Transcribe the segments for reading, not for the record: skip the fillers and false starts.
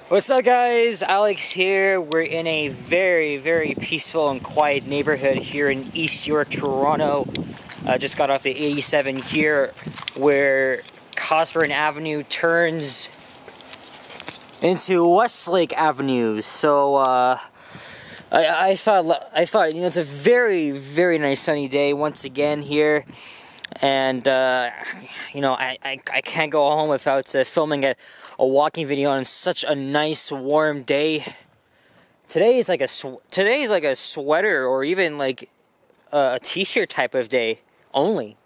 What's up, guys? Alex here. We're in a very, very peaceful and quiet neighborhood here in East York, Toronto. Just got off the 87 here, where Cosburn Avenue turns into Westlake Avenue. So I thought, you know, it's a very, very nice sunny day once again here, and you know, I can't go home without filming a walking video on such a nice warm day. Today is like a sweater or even like a t-shirt type of day only.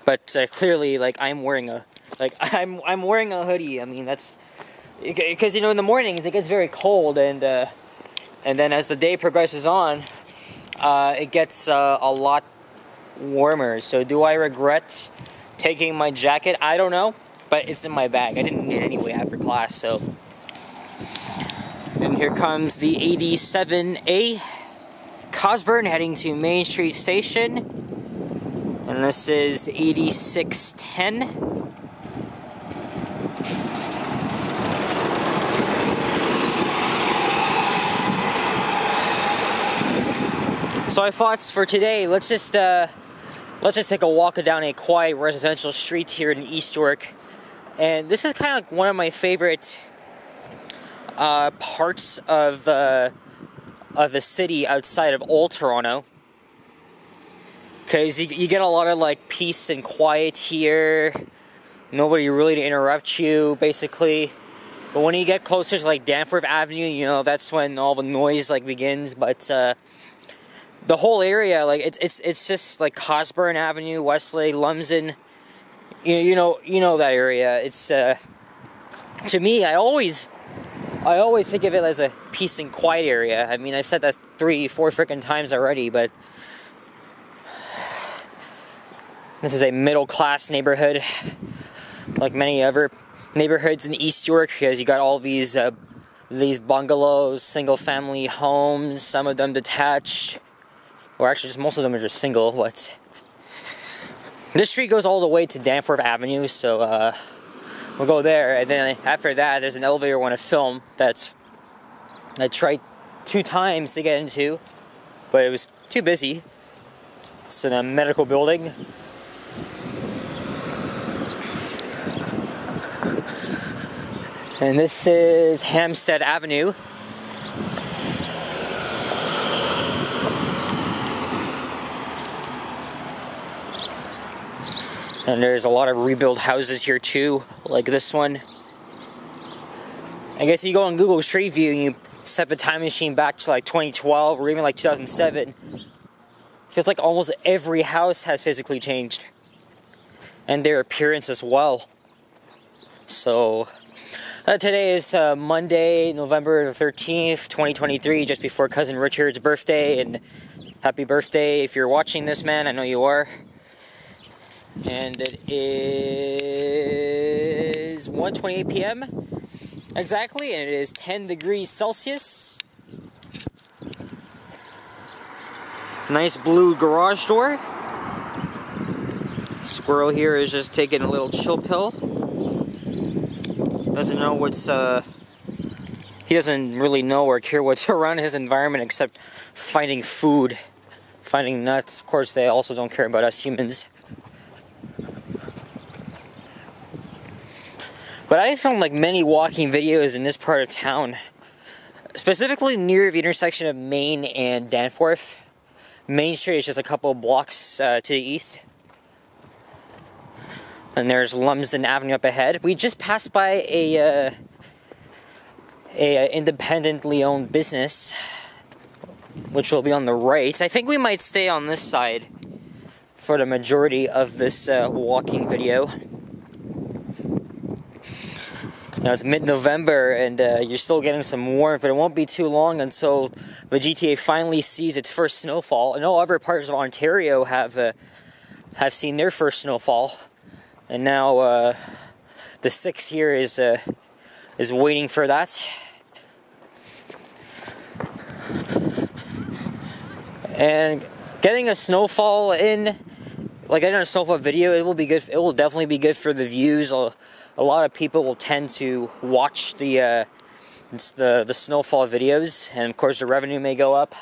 But clearly, like, I'm wearing a hoodie. I mean, that's because, you know, in the mornings it gets very cold, and then as the day progresses on, it gets a lot warmer. So do I regret taking my jacket? I don't know, but it's in my bag. I didn't need it anyway after class, so. And here comes the 87A Cosburn heading to Main Street Station. And this is 8610. So I thought for today, let's just take a walk down a quiet residential street here in East York. And this is kind of like one of my favorite parts of the city outside of Old Toronto, because you get a lot of like peace and quiet here. Nobody really to interrupt you, basically. But when you get closer to like Danforth Avenue, you know, that's when all the noise like begins. But the whole area, like it's just like Cosburn Avenue, Westlake, Lumsden. You know that area. It's to me, I always think of it as a peace and quiet area. I mean, I've said that 3-4 freaking times already, but this is a middle-class neighborhood, like many other neighborhoods in East York, because you got all these bungalows, single-family homes, some of them detached, or actually just most of them are just single. But this street goes all the way to Danforth Avenue, so we'll go there, and then after that, there's an elevator I want to film that I tried 2 times to get into, but it was too busy. It's in a medical building. And this is Hampstead Avenue. And there's a lot of rebuilt houses here too, like this one. I guess you go on Google Street View and you set the time machine back to like 2012 or even like 2007. Feels like almost every house has physically changed, and their appearance as well. So today is Monday, November 13th, 2023, just before Cousin Richard's birthday, and happy birthday if you're watching this, man. I know you are. And it is 1:28 p.m. exactly, and it is 10 degrees Celsius. Nice blue garage door. Squirrel here is just taking a little chill pill. Doesn't know what's he doesn't really know or care what's around his environment except finding food, finding nuts. Of course, they also don't care about us humans. But I found like many walking videos in this part of town, specifically near the intersection of Main and Danforth. Main Street is just a couple blocks to the east. And there's Lumsden Avenue up ahead. We just passed by a independently owned business, which will be on the right. I think we might stay on this side for the majority of this walking video. Now it's mid-November, and you're still getting some warmth, but it won't be too long until the GTA finally sees its first snowfall. And all other parts of Ontario have seen their first snowfall, and now the 6 here is waiting for that. And getting a snowfall in like I did a snowfall video, it will be good. It will definitely be good for the views. A lot of people will tend to watch the snowfall videos, and of course the revenue may go up.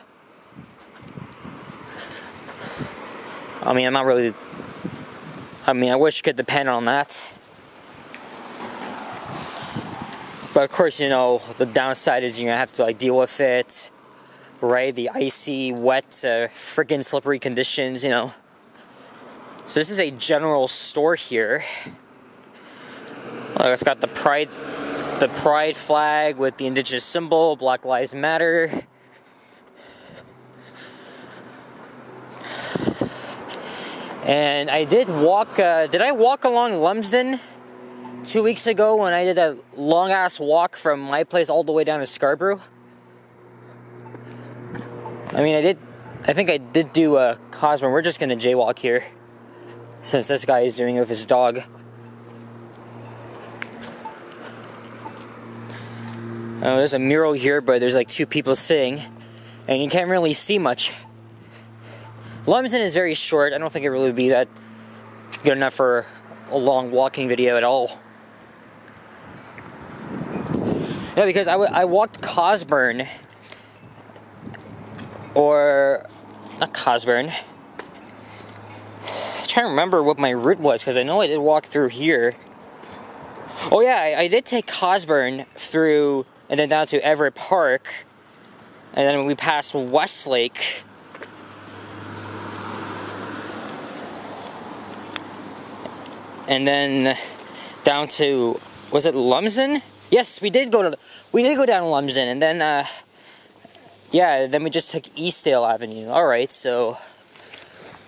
I mean, I wish it could depend on that. But of course, you know, the downside is you're gonna have to like deal with it, right? The icy, wet, freaking slippery conditions, you know. So this is a general store here. It's got the pride flag with the indigenous symbol, Black Lives Matter. And I did walk, did I walk along Lumsden 2 weeks ago when I did a long ass walk from my place all the way down to Scarborough? I mean, I think I did do a Cosmo. We're just gonna jaywalk here, since this guy is doing it with his dog. Oh, there's a mural here, but there's like 2 people sitting, and you can't really see much. Lumsden is very short. I don't think it really would be that good enough for a long walking video at all. Yeah, because I walked Cosburn, or not Cosburn. I'm trying to remember what my route was, because I know I did walk through here. Oh yeah, I did take Cosburn through and then down to Everett Park, and then we passed Westlake. And then down to, was it Lumsden? Yes, we did go down to Lumsden, and then yeah, then we just took Eastdale Avenue. All right, so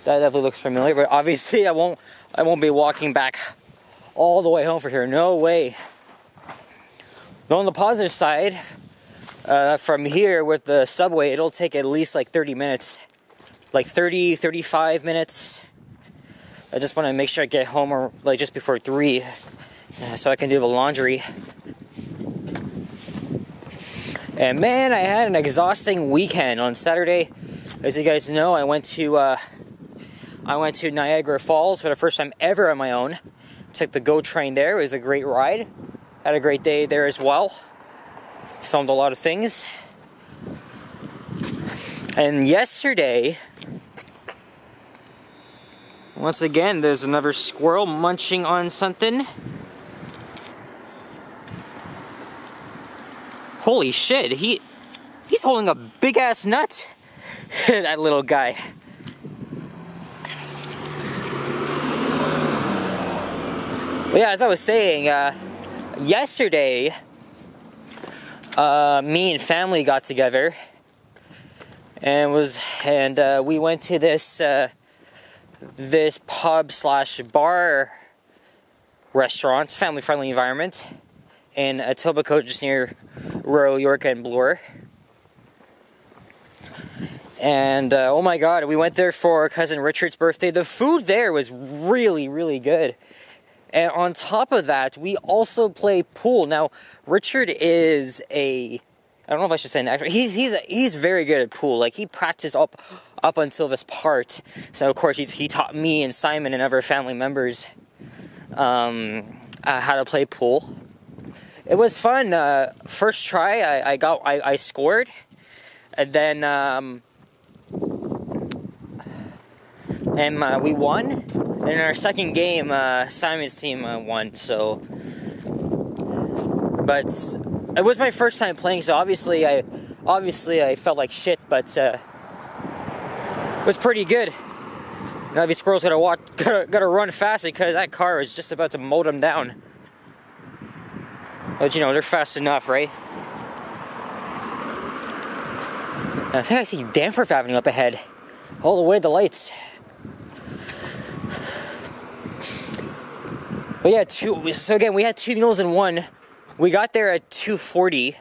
that definitely looks familiar, but obviously I won't be walking back all the way home for here. No way. But on the positive side, from here with the subway, it'll take at least like 30 minutes, like 35 minutes. I just want to make sure I get home or like just before 3, so I can do the laundry. And man, I had an exhausting weekend on Saturday. As you guys know, I went to Niagara Falls for the first time ever on my own. Took the GO train there. It was a great ride. Had a great day there as well. Filmed a lot of things. And yesterday, once again, there's another squirrel munching on something. Holy shit, he's holding a big ass nut. That little guy. But yeah, as I was saying, yesterday, me and family got together and we went to this pub/bar restaurant, family-friendly environment in Etobicoke, just near Royal York and Bloor. And oh my god, we went there for cousin Richard's birthday. The food there was really, really good. And on top of that, we also play pool. Now, Richard is I don't know if I should say an actor. He's very good at pool. Like, he practiced up until this part. So of course he taught me and Simon and other family members how to play pool. It was fun. First try, I scored, and then we won. And in our second game, Simon's team won. So, but it was my first time playing, so obviously I felt like shit, but it was pretty good. Now these squirrels gotta run fast because that car was just about to mow them down. But you know, they're fast enough, right? I think I see Danforth Avenue up ahead, all the way to the lights. But yeah, so again, we had 2 meals in one. We got there at 2:40.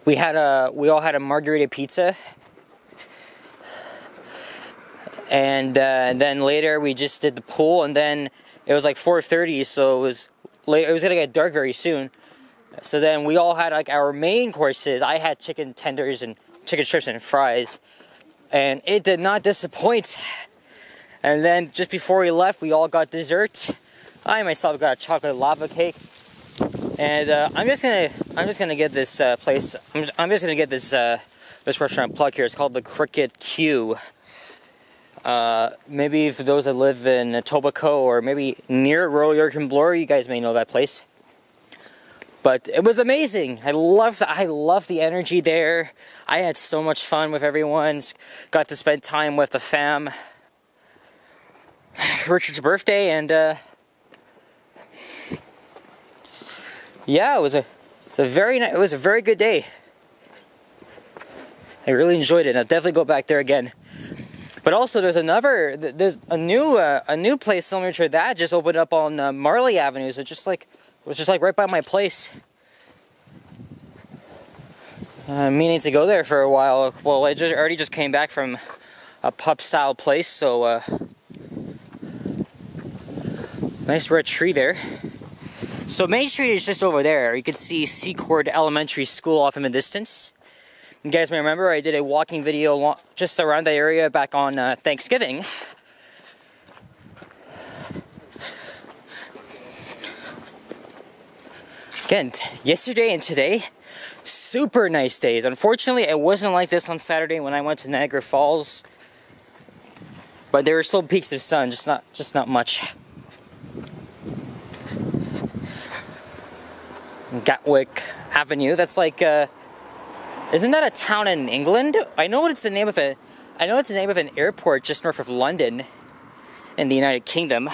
We all had a margarita pizza, and then later we just did the pool, and then it was like 4:30, so it was late. It was gonna get dark very soon. So then we all had like our main courses. I had chicken tenders and chicken strips and fries. and it did not disappoint. And then just before we left, we all got dessert. I myself got a chocolate lava cake, and I'm just gonna get this place. I'm just gonna get this this restaurant plug here. It's called the Cricket Q. Maybe for those that live in Etobicoke or maybe near Royal York and Bloor, you guys may know that place. But it was amazing. I loved the energy there. I had so much fun with everyone. Got to spend time with the fam. Richard's birthday, and yeah, it was a very good day. I really enjoyed it, and I'll definitely go back there again. But also, there's a new place similar to that just opened up on Marley Avenue. So it was just like right by my place. Meaning to go there for a while. Well, I already just came back from a pub style place, so nice red tree there. So Main Street is just over there. You can see Secord Elementary School off in the distance. You guys may remember I did a walking video just around the area back on Thanksgiving. Again, yesterday and today, super nice days. Unfortunately, it wasn't like this on Saturday when I went to Niagara Falls. But there were still peaks of sun, just not much. Gatwick Avenue, that's like isn't that a town in England? I know it's the name of an airport just north of London in the United Kingdom.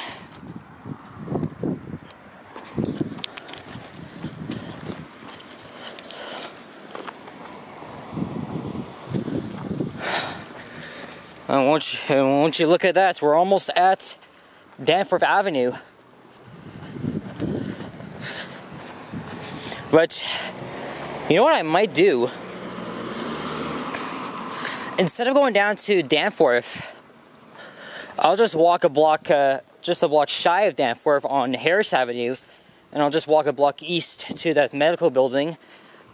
Won't you look at that? We're almost at Danforth Avenue. But you know what I might do? Instead of going down to Danforth, I'll just walk a block shy of Danforth on Harris Avenue, and I'll just walk a block east to that medical building.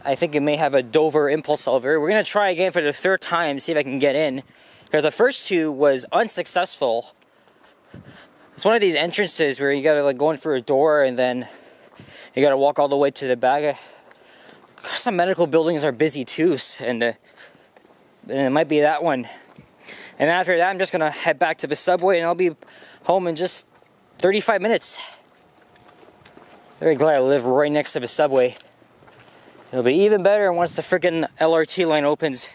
I think it may have a Dover impulse elevator. We're gonna try again for the third time, see if I can get in, because the first two was unsuccessful. It's one of these entrances where you gotta like go in through a door and then you gotta walk all the way to the back. Some medical buildings are busy too, and it might be that one. And after that, I'm just gonna head back to the subway, and I'll be home in just 35 minutes. Very glad I live right next to the subway. It'll be even better once the freaking LRT line opens.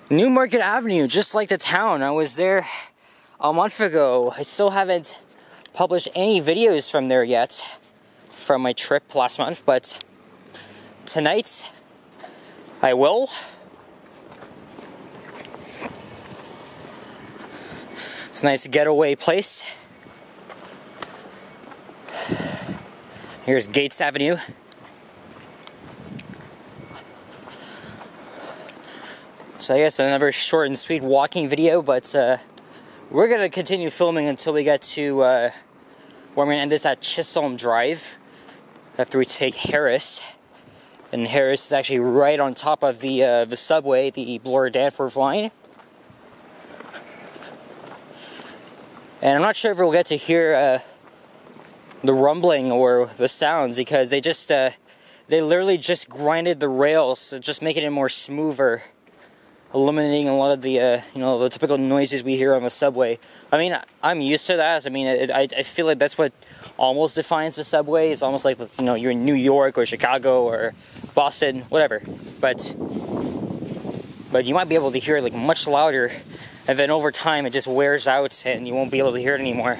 Newmarket Avenue, just like the town. I was there a month ago. I still haven't published any videos from there yet, from my trip last month, but tonight I will. It's a nice getaway place. Here's Gates Avenue. So I guess another short and sweet walking video, but we're gonna continue filming until we get to where we're gonna end this at Chisholm Drive after we take Harris. And Harris is actually right on top of the subway, the Bloor-Danforth line. And I'm not sure if we'll get to hear the rumbling or the sounds, because they literally just grinded the rails, just making it more smoother, eliminating a lot of the the typical noises we hear on the subway. I mean, I'm used to that. I mean, I feel like that's what almost defines the subway. It's almost like, you're in New York or Chicago or Boston, whatever. But you might be able to hear it like much louder, and then over time it just wears out and you won't be able to hear it anymore.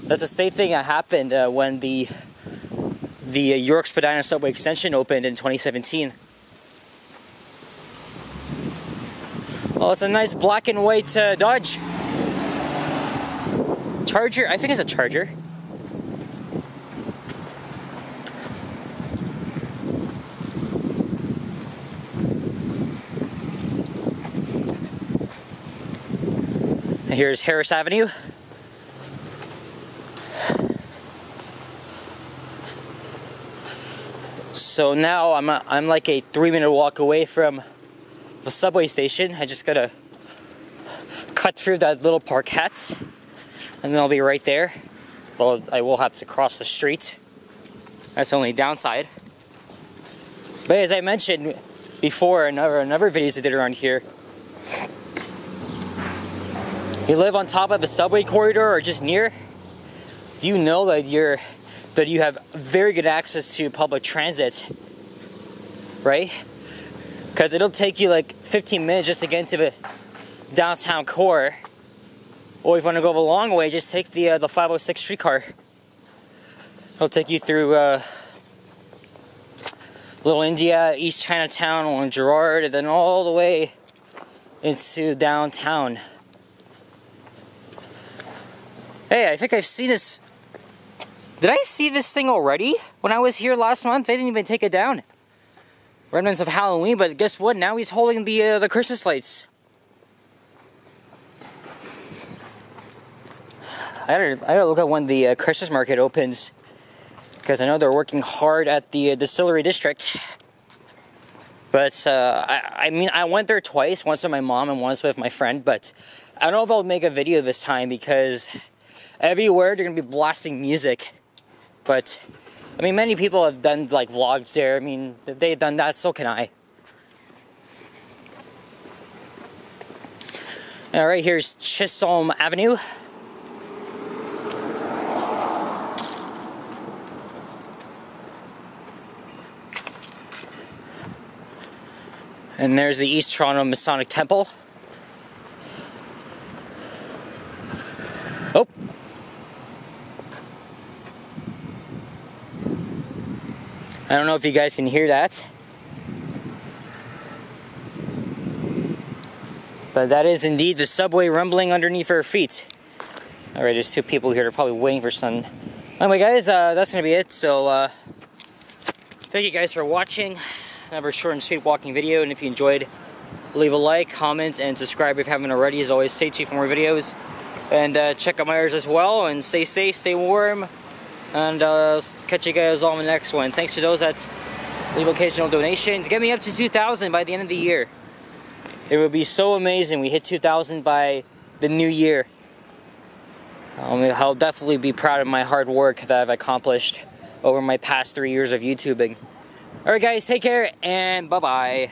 That's the same thing that happened when the York Spadina subway extension opened in 2017. Well, it's a nice black and white Dodge Charger. I think it's a Charger. And here's Harris Avenue. So now I'm like a 3-minute walk away from the subway station. I just gotta cut through that little parkette, and then I'll be right there. Well, I will have to cross the street. That's the only downside. But as I mentioned before in other videos I did around here, you live on top of a subway corridor or just near, you know that you have very good access to public transit, right? Because it'll take you like 15 minutes just to get into the downtown core. Or if you want to go the long way, just take the 506 streetcar. It'll take you through Little India, East Chinatown, along Girard, and then all the way into downtown. Hey, I think I've seen this. Did I see this thing already? When I was here last month, they didn't even take it down. Remnants of Halloween, but guess what? Now he's holding the Christmas lights. I gotta look at when the Christmas market opens, because I know they're working hard at the distillery district. But I mean, I went there twice, once with my mom and once with my friend. But I don't know if I'll make a video this time, because everywhere they're gonna be blasting music. But I mean, many people have done like vlogs there. I mean, if they've done that, so can I. All right, here's Chisholm Avenue. And there's the East Toronto Masonic Temple. Oh! I don't know if you guys can hear that. But that is indeed the subway rumbling underneath our feet. Alright, there's two people here. They're probably waiting for some. Anyway, guys, that's going to be it. So, thank you guys for watching. Another short and sweet walking video, and if you enjoyed, leave a like, comment, and subscribe if you haven't already. As always, stay tuned for more videos, and check out my others as well, and stay safe, stay warm, and catch you guys all in the next one. Thanks to those that leave occasional donations. Get me up to 2,000 by the end of the year. It would be so amazing. We hit 2,000 by the new year. I'll definitely be proud of my hard work that I've accomplished over my past 3 years of YouTubing. Alright guys, take care, and bye-bye.